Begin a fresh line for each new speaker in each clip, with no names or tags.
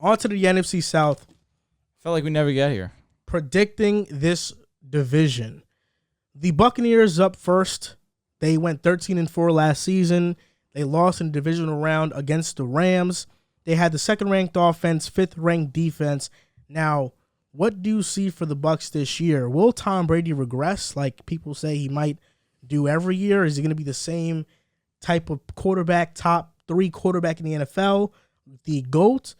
On to the NFC South.
Felt like we never get here.
Predicting this division. The Buccaneers up first. They went 13-4 last season. They lost in the divisional round against the Rams. They had the second-ranked offense, fifth-ranked defense. Now, what do you see for the Bucs this year? Will Tom Brady regress like people say he might do every year? Is he going to be the same type of quarterback, top 3 quarterback in the NFL, the GOAT?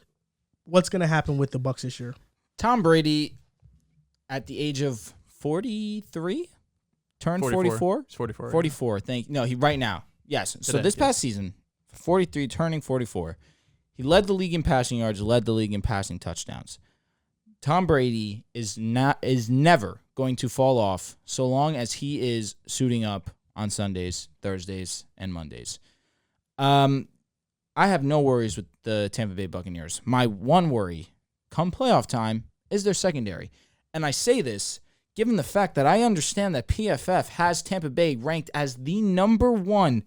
What's going to happen with the Bucs this year?
Tom Brady, at the age of 43, turned 44?
He's 44.
44, thank you. No, right now. Yes. So this past season, 43, turning 44, he led the league in passing yards, led the league in passing touchdowns. Tom Brady is never going to fall off so long as he is suiting up on Sundays, Thursdays, and Mondays. I have no worries with the Tampa Bay Buccaneers. My one worry, come playoff time, is their secondary. And I say this given the fact that I understand that PFF has Tampa Bay ranked as the number 1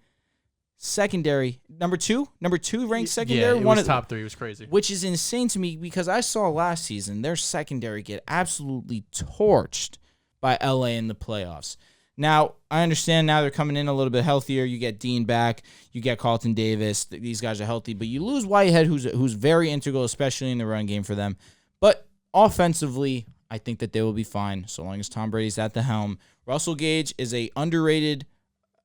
secondary, number two ranked secondary.
Yeah, it was top 3. It was crazy.
Which is insane to me because I saw last season their secondary get absolutely torched by LA in the playoffs. Now, I understand now they're coming in a little bit healthier. You get Dean back. You get Carlton Davis. These guys are healthy. But you lose Whitehead, who's very integral, especially in the run game for them. But offensively, I think that they will be fine so long as Tom Brady's at the helm. Russell Gage is a underrated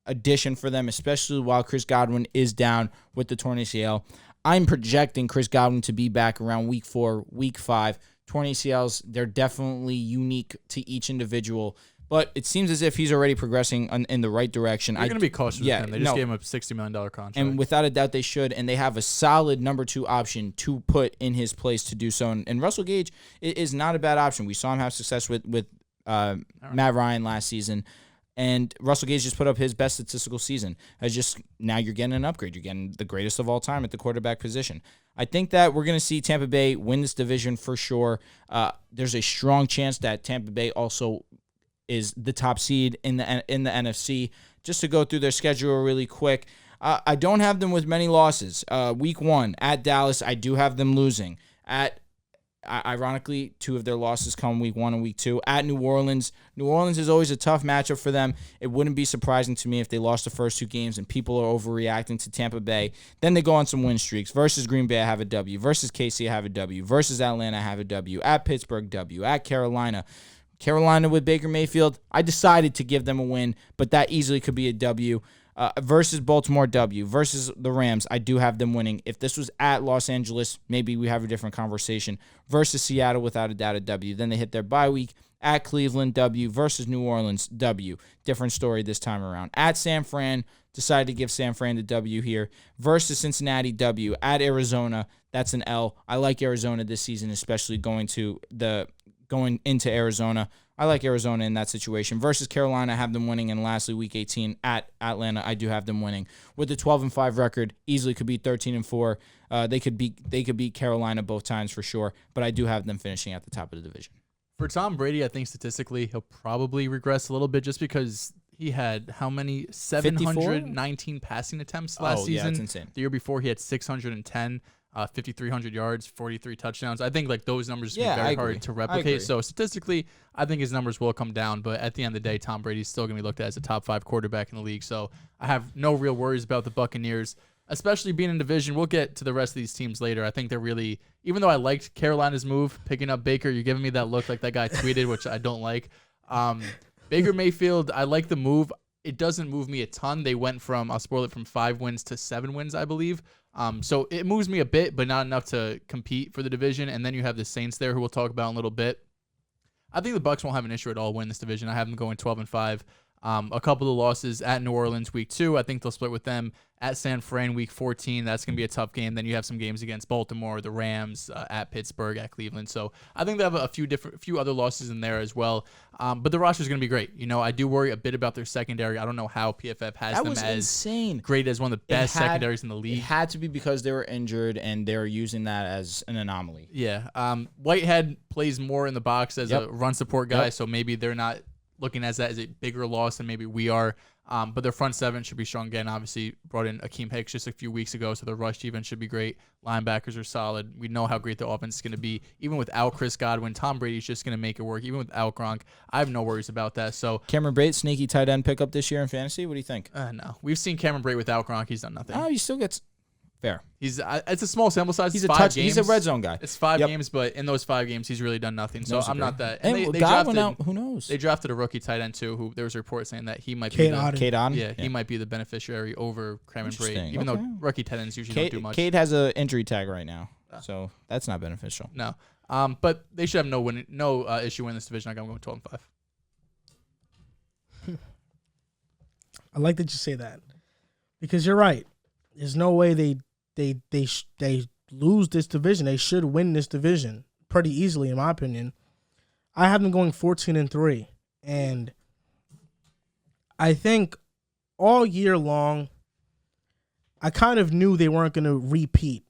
addition for them, especially while Chris Godwin is down with the torn ACL. I'm projecting Chris Godwin to be back around week 4, week 5. Torn ACLs, they're definitely unique to each individual. But it seems as if he's already progressing in the right direction.
You're going to be cautious with him. They just gave him a $60 million contract.
And without a doubt they should. And they have a solid number 2 option to put in his place to do so. And Russell Gage is not a bad option. We saw him have success with Matt Ryan last season. And Russell Gage just put up his best statistical season. Now you're getting an upgrade. You're getting the greatest of all time at the quarterback position. I think that we're going to see Tampa Bay win this division for sure. There's a strong chance that Tampa Bay also is the top seed in the NFC. Just to go through their schedule really quick, I don't have them with many losses. Week 1 at Dallas, I do have them losing. Ironically, 2 of their losses come week 1 and week 2. At New Orleans is always a tough matchup for them. It wouldn't be surprising to me if they lost the first 2 games and people are overreacting to Tampa Bay. Then they go on some win streaks. Versus Green Bay, I have a W. Versus KC, I have a W. Versus Atlanta, I have a W. At Pittsburgh, W. At Carolina with Baker Mayfield, I decided to give them a win, but that easily could be a W. Versus Baltimore, W. Versus the Rams, I do have them winning. If this was at Los Angeles, maybe we have a different conversation. Versus Seattle, without a doubt, a W. Then they hit their bye week. At Cleveland, W. Versus New Orleans, W. Different story this time around. At San Fran, decided to give San Fran the W here. Versus Cincinnati, W. At Arizona, that's an L. I like Arizona this season, especially going into Arizona. I like Arizona in that situation. Versus Carolina, I have them winning. And lastly, week 18 at Atlanta, I do have them winning. With the 12-5 record, easily could be 13-4. They could beat Carolina both times for sure, but I do have them finishing at the top of the division.
For Tom Brady, I think statistically he'll probably regress a little bit just because he had how many 719 passing attempts last season.
Yeah, that's insane.
The year before he had 610. 5,300 yards, 43 touchdowns. I think like those numbers are very hard to replicate. So statistically, I think his numbers will come down. But at the end of the day, Tom Brady's still going to be looked at as a top 5 quarterback in the league. So I have no real worries about the Buccaneers, especially being in division. We'll get to the rest of these teams later. I think they're really, even though I liked Carolina's move, picking up Baker, you're giving me that look like that guy tweeted, which I don't like. Baker Mayfield, I like the move. It doesn't move me a ton. They went from, I'll spoil it, from 5 wins to 7 wins, I believe. So it moves me a bit, but not enough to compete for the division. And then you have the Saints there, who we'll talk about in a little bit. I think the Bucs won't have an issue at all winning this division. I have them going 12-5. A couple of losses at New Orleans week 2. I think they'll split with them. At San Fran week 14. That's going to be a tough game. Then you have some games against Baltimore, the Rams, at Pittsburgh, at Cleveland. So I think they have a few other losses in there as well. But the roster is going to be great. You know, I do worry a bit about their secondary. I don't know how PFF has them as
insane.
Great as one of the best secondaries in the league.
It had to be because they were injured and they were using that as an anomaly.
Yeah. Whitehead plays more in the box as a run support guy, so maybe they're not looking at that as a bigger loss than maybe we are. But their front seven should be strong again. Obviously, brought in Akeem Hicks just a few weeks ago, so their rush defense should be great. Linebackers are solid. We know how great the offense is going to be. Even without Chris Godwin, Tom Brady's just going to make it work. Even without Gronk, I have no worries about that. So
Cameron Brate, sneaky tight end pickup this year in fantasy. What do you think?
no, we've seen Cameron Brate without Gronk. He's done nothing.
Oh, he still gets fair.
It's a small sample size.
He's
it's
a
5
touch.
games.
He's a red zone guy.
It's 5 games, but in those 5 games, he's really done nothing. So I'm not that.
And
they
Godwin
drafted
out. Who knows?
They drafted a rookie tight end too. Who there was a report saying that he might be
Cade
Otten.
he might be the beneficiary over Cameron Brate, even though rookie tight ends usually don't do much.
Cade has an injury tag right now, so that's not beneficial.
No, but they should have no issue winning this division. I'm going 12-5.
I like that you say that because you're right. There's no way they lose this division. They should win this division pretty easily, in my opinion. I have them going 14-3, and I think all year long, I kind of knew they weren't going to repeat.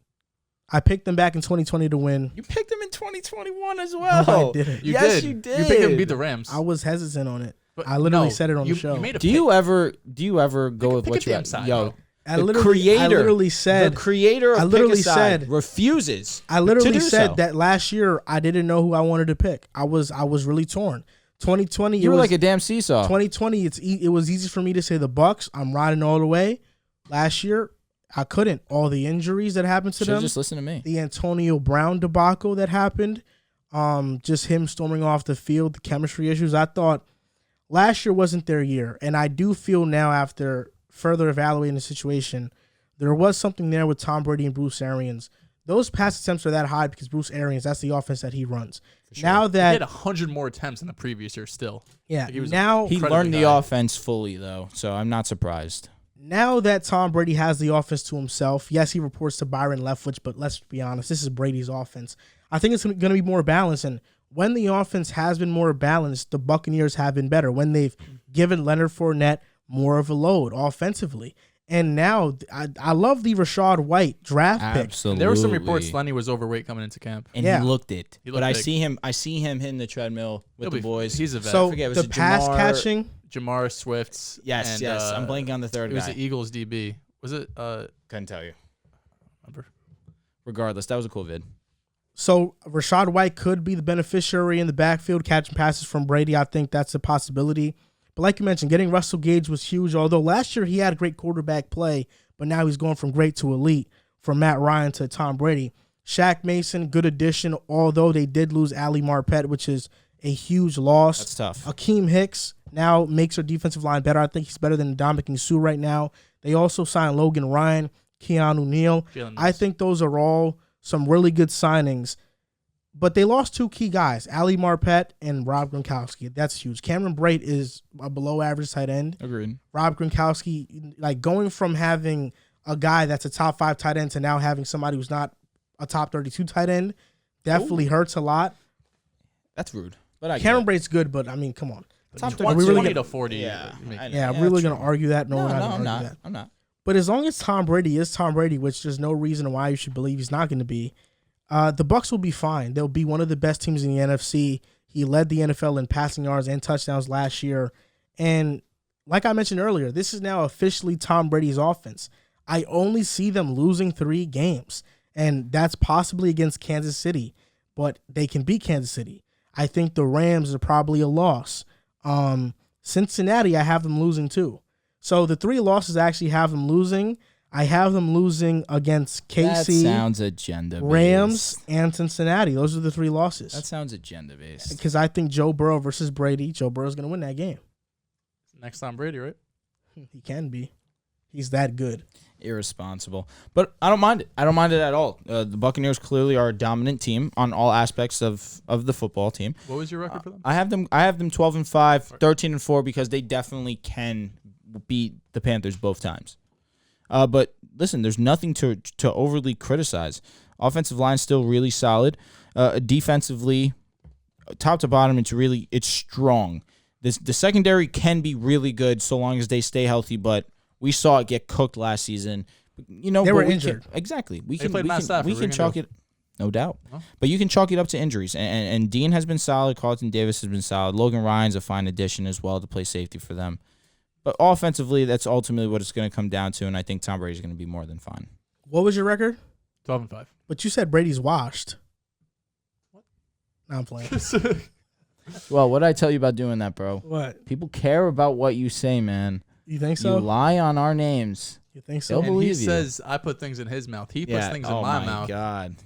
I picked them back in 2020 to win.
You picked them in 2021 as well.
No, I didn't.
You
did.
You picked them to beat the Rams.
I was hesitant on it.
But
I literally said it on the show.
Do you ever go with what you have? Yo,
I literally said
the creator of Pick-A-Side refuses.
I literally
to do
said
so.
that last year I didn't know who I wanted to pick. I was really torn. 2020,
you were like a damn seesaw.
2020, it was easy for me to say the Bucs. I'm riding all the way. Last year, I couldn't. All the injuries that happened to them.
Just listen to me.
The Antonio Brown debacle that happened. Just him storming off the field. The chemistry issues. I thought last year wasn't their year, and I do feel now after further evaluating the situation, there was something there with Tom Brady and Bruce Arians. Those pass attempts are that high because Bruce Arians, that's the offense that he runs. Sure. Now that
he had 100 more attempts than the previous year still.
Yeah.
Like
he learned the offense fully, though, so I'm not surprised.
Now that Tom Brady has the offense to himself, yes, he reports to Byron Leftwich, but let's be honest, this is Brady's offense. I think it's going to be more balanced, and when the offense has been more balanced, the Buccaneers have been better. When they've given Leonard Fournette more of a load offensively. And now I love the Rachaad White draft pick.
Absolutely.
There were some reports Lenny was overweight coming into camp.
And he looked it.
He
but
big.
I see him hitting the treadmill with the boys.
He's a vet.
So the pass catching.
Jamar Swift's.
Yes. I'm blanking on the third guy.
It was the Eagles DB. Was it?
Couldn't tell you.
Remember.
Regardless, that was a cool vid.
So Rachaad White could be the beneficiary in the backfield, catching passes from Brady. I think that's a possibility. But like you mentioned, getting Russell Gage was huge, although last year he had great quarterback play, but now he's going from great to elite, from Matt Ryan to Tom Brady. Shaq Mason, good addition, although they did lose Ali Marpet, which is a huge loss.
That's tough.
Akeem Hicks now makes their defensive line better. I think he's better than Ndamukong Suh right now. They also signed Logan Ryan, Keanu Neal. I think those are all some really good signings. But they lost 2 key guys, Ali Marpet and Rob Gronkowski. That's huge. Cameron Brate is a below-average tight end.
Agreed.
Rob Gronkowski, like going from having a guy that's a top 5 tight end to now having somebody who's not a top 32 tight end definitely hurts a lot.
That's rude. But
Cameron Brate's good, but I mean, come on.
Top 20 to 40.
Yeah.
I'm really going to argue that? No,
I'm not.
But as long as Tom Brady is Tom Brady, which there's no reason why you should believe he's not going to be, the Bucs will be fine. They'll be one of the best teams in the NFC. He led the NFL in passing yards and touchdowns last year. And like I mentioned earlier, this is now officially Tom Brady's offense. I only see them losing 3 games, and that's possibly against Kansas City, but they can beat Kansas City. I think the Rams are probably a loss. Cincinnati, I have them losing too. So the 3 losses I actually have them losing. I have them losing against KC,
that sounds agenda-based.
Rams, and Cincinnati. Those are the 3 losses.
That sounds agenda-based.
Because I think Joe Burrow versus Brady, Joe Burrow's going to win that game.
Next time Brady, right?
He can be. He's that good.
Irresponsible. But I don't mind it. I don't mind it at all. The Buccaneers clearly are a dominant team on all aspects of the football team.
What was your record for them?
I have them 12-5, 13-4 because they definitely can beat the Panthers both times. But listen, there's nothing to overly criticize. Offensive line still really solid. Defensively, top to bottom, it's strong. The secondary can be really good so long as they stay healthy. But we saw it get cooked last season. You know,
they were injured.
Exactly. We
played Matt
can
Stafford.
chalk it. No doubt.
Huh?
But you can chalk it up to injuries. And Dean has been solid. Carlton Davis has been solid. Logan Ryan's a fine addition as well to play safety for them. But offensively, that's ultimately what it's going to come down to, and I think Tom Brady's going to be more than fine.
What was your record?
12-5.
But you said Brady's washed. What? No, I'm playing.
Well, what did I tell you about doing that, bro?
What?
People care about what you say, man.
You think so?
You lie on our names.
You think so?
And
believe
he
you.
says I put things in his mouth. He puts things in my mouth.
Oh, my God.